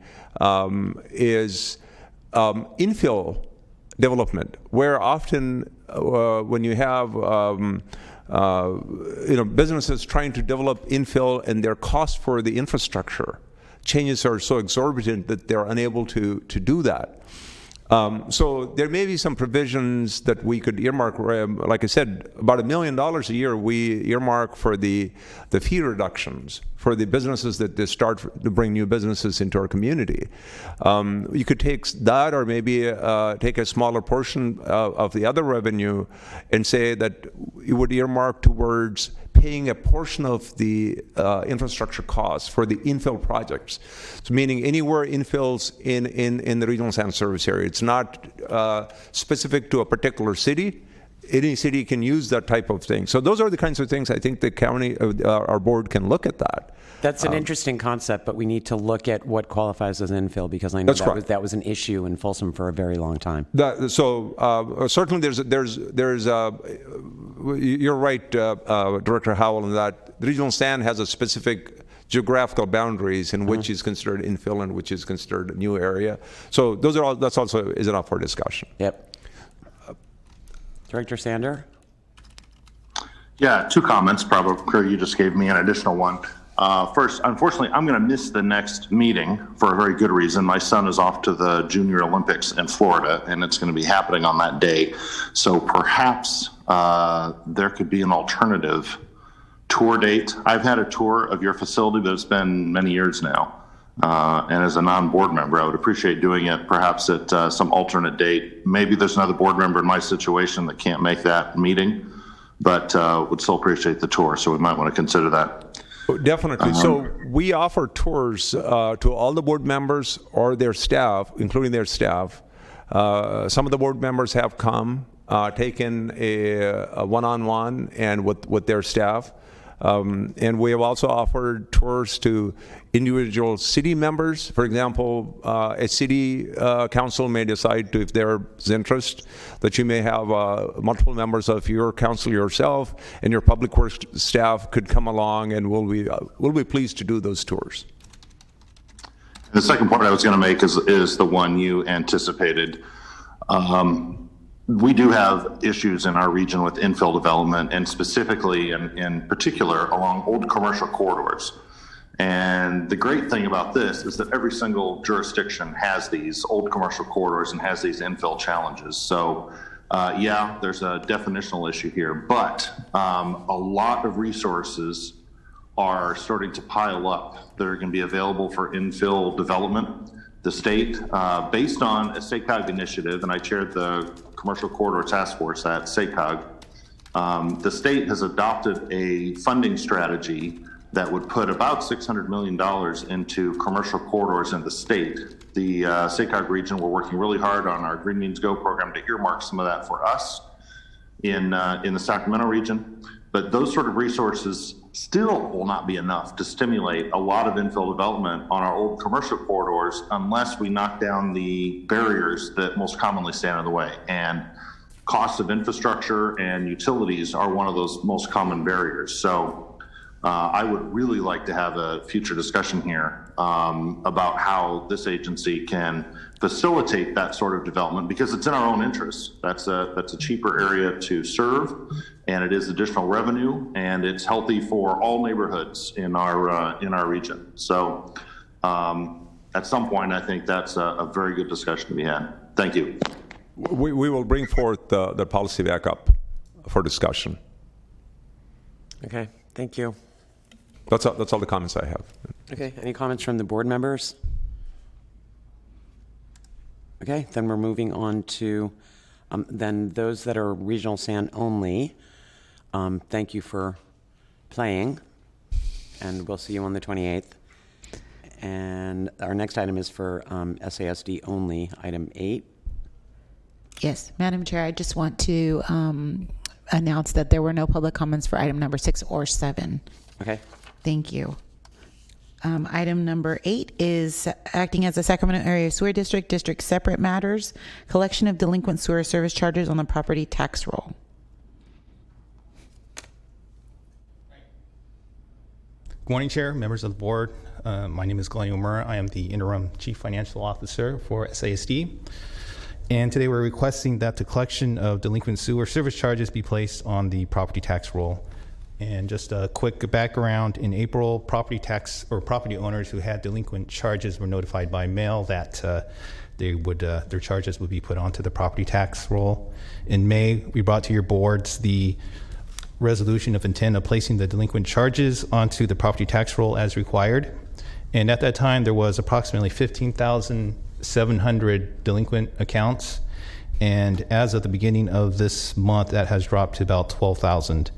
is infill development, where often when you have businesses trying to develop infill and their cost for the infrastructure changes are so exorbitant that they're unable to do that. So there may be some provisions that we could earmark. Like I said, about $1 million a year we earmark for the fee reductions for the businesses that they start to bring new businesses into our community. You could take that, or maybe take a smaller portion of the other revenue and say that you would earmark towards paying a portion of the infrastructure costs for the infill projects. So meaning anywhere infills in the regional sand service area. It's not specific to a particular city. Any city can use that type of thing. So those are the kinds of things I think the county, our board can look at that. That's an interesting concept, but we need to look at what qualifies as infill, because I know that was an issue in Folsom for a very long time. Certainly you're right, Director Howell, in that the regional sand has a specific geographical boundaries in which is considered infill and which is considered a new area. So that's also is enough for discussion. Yep. Director Sander? Yeah, 2 comments. Probably you just gave me an additional one. First, unfortunately, I'm going to miss the next meeting for a very good reason. My son is off to the Junior Olympics in Florida, and it's going to be happening on that day. So perhaps there could be an alternative tour date. I've had a tour of your facility, but it's been many years now. And as a non-board member, I would appreciate doing it perhaps at some alternate date. Maybe there's another board member in my situation that can't make that meeting, but would still appreciate the tour. So we might want to consider that. Definitely. So we offer tours to all the board members or their staff, including their staff. Some of the board members have come, taken a one-on-one and with their staff. And we have also offered tours to individual city members. For example, a city council may decide to, if there's interest, that you may have multiple members of your council yourself and your public works staff could come along, and we'll be pleased to do those tours. The second point I was going to make is the one you anticipated. We do have issues in our region with infill development, and specifically in particular along old commercial corridors. And the great thing about this is that every single jurisdiction has these old commercial corridors and has these infill challenges. So yeah, there's a definitional issue here, but a lot of resources are starting to pile up that are going to be available for infill development. The state, based on a SACOG initiative, and I chaired the Commercial Corridor Task Force at SACOG, the state has adopted a funding strategy that would put about $600 million into commercial corridors in the state. The SACOG region, we're working really hard on our Green Means Go program to earmark some of that for us in the Sacramento region. But those sort of resources still will not be enough to stimulate a lot of infill development on our old commercial corridors unless we knock down the barriers that most commonly stand in the way. And costs of infrastructure and utilities are one of those most common barriers. So I would really like to have a future discussion here about how this agency can facilitate that sort of development, because it's in our own interest. That's a cheaper area to serve, and it is additional revenue, and it's healthy for all neighborhoods in our region. So at some point, I think that's a very good discussion to be had. Thank you. We will bring forth the policy back up for discussion. Okay, thank you. That's all the comments I have. Okay, any comments from the board members? Okay, then we're moving on to then those that are regional sand only. Thank you for playing, and we'll see you on the 28th. And our next item is for SASD only, item 8. Yes, Madam Chair, I just want to announce that there were no public comments for item number 6 or 7. Okay. Thank you. Item number 8 is acting as a Sacramento Area Sewer District separate matters, collection of delinquent sewer service charges on the property tax roll. Good morning, Chair, members of the board. My name is Glenn Umura. I am the interim Chief Financial Officer for SASD. And today we're requesting that the collection of delinquent sewer service charges be placed on the property tax roll. And just a quick background, in April, property tax or property owners who had delinquent charges were notified by mail that their charges would be put onto the property tax roll. In May, we brought to your boards the resolution of intent of placing the delinquent charges onto the property tax roll as required. And at that time, there was approximately 15,700 delinquent accounts. And as of the beginning of this month, that has dropped to about 12,000.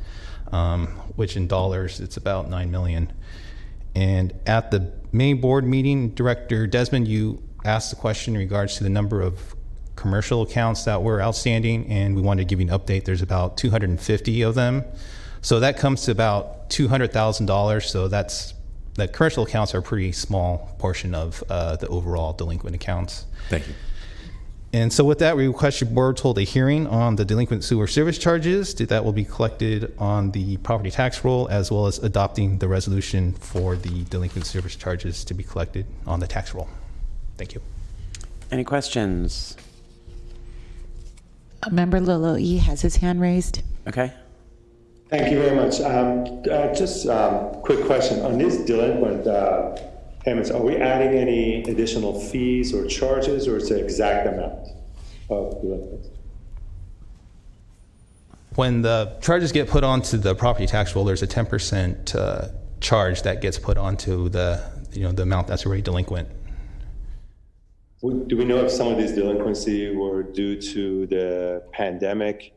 which in dollars, it's about $9 million. And at the May board meeting, Director Desmond, you asked the question in regards to the number of commercial accounts that were outstanding, and we wanted to give you an update. There's about 250 of them. So that comes to about $200,000. So the commercial accounts are a pretty small portion of the overall delinquent accounts. Thank you. And so with that, we request your board hold a hearing on the delinquent sewer service charges. That will be collected on the property tax roll, as well as adopting the resolution for the delinquent service charges to be collected on the tax roll. Thank you. Any questions? Member Lolo E has his hand raised. Okay. Thank you very much. Just quick question on these delinquent payments. Are we adding any additional fees or charges, or is it the exact amount of delinquents? When the charges get put onto the property tax roll, there's a 10% charge that gets put onto the amount that's already delinquent. Do we know if some of these delinquency were due to the pandemic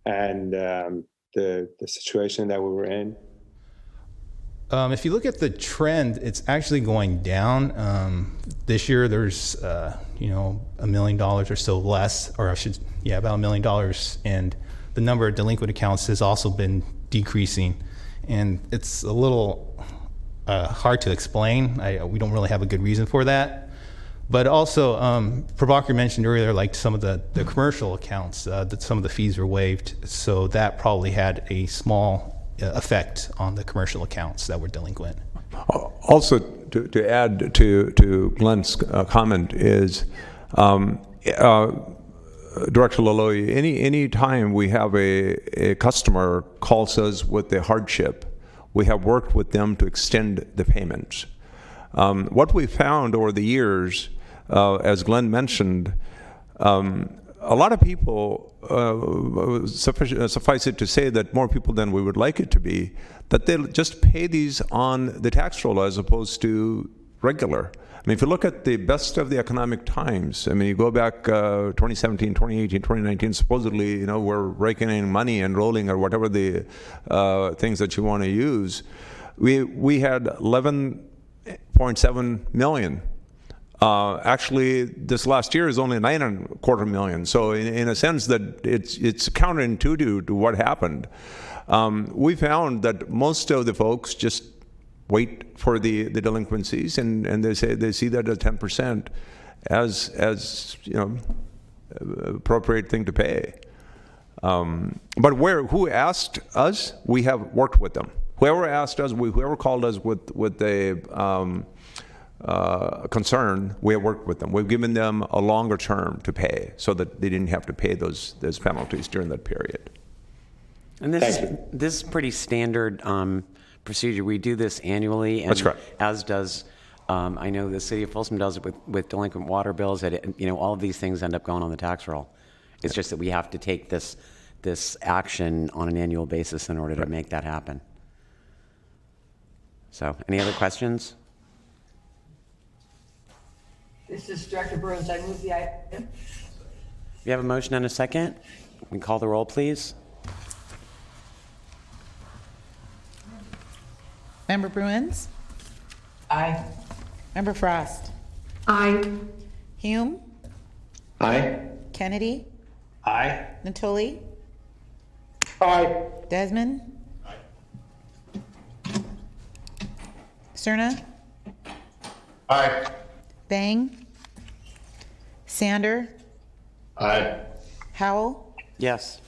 and the situation that we were in? If you look at the trend, it's actually going down. This year, there's $1 million or so less, or about $1 million, and the number of delinquent accounts has also been decreasing, and it's a little hard to explain. We don't really have a good reason for that. But also, Prabhakar mentioned earlier, like some of the commercial accounts, that some of the fees were waived, so that probably had a small effect on the commercial accounts that were delinquent. Also, to add to Glenn's comment is, Director Laloy, any time we have a customer calls us with a hardship, we have worked with them to extend the payments. What we found over the years, as Glenn mentioned, a lot of people, suffice it to say that more people than we would like it to be, that they just pay these on the tax roll as opposed to regular. I mean, if you look at the best of the economic times, I mean, you go back 2017, 2018, 2019, supposedly, we're raking in money and rolling or whatever the things that you want to use. We had 11.7 million. Actually, this last year is only 9.25 million. So in a sense that it's counterintuitive to what happened. We found that most of the folks just wait for the delinquencies, and they see that as 10% as appropriate thing to pay. But who asked us? We have worked with them. Whoever asked us, whoever called us with a concern, we have worked with them. We've given them a longer term to pay so that they didn't have to pay those penalties during that period. And this is pretty standard procedure. We do this annually. And that's correct. As does, I know the city of Folsom does it with delinquent water bills. That all of these things end up going on the tax roll. It's just that we have to take this action on an annual basis in order to make that happen. So, any other questions? This is Director Burns. I move the item. We have a motion and a second. We can call the roll, please. Member Bruins? Aye. Member Frost? Aye. Hume? Aye. Kennedy? Aye. Natoli? Aye. Desmond? Aye. Cerna? Aye. Bang? Sander? Aye. Howell? Yes.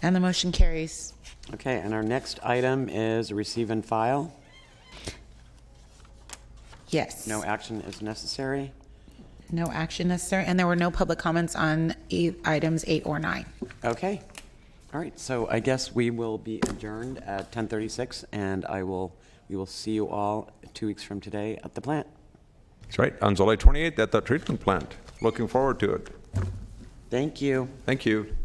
And the motion carries. Okay, and our next item is receive and file. Yes. No action is necessary. No action necessary, and there were no public comments on items 8 or 9. Okay. All right, so I guess we will be adjourned at 10:36, and we will see you all 2 weeks from today at the plant. That's right, on July 28th at the treatment plant. Looking forward to it. Thank you. Thank you.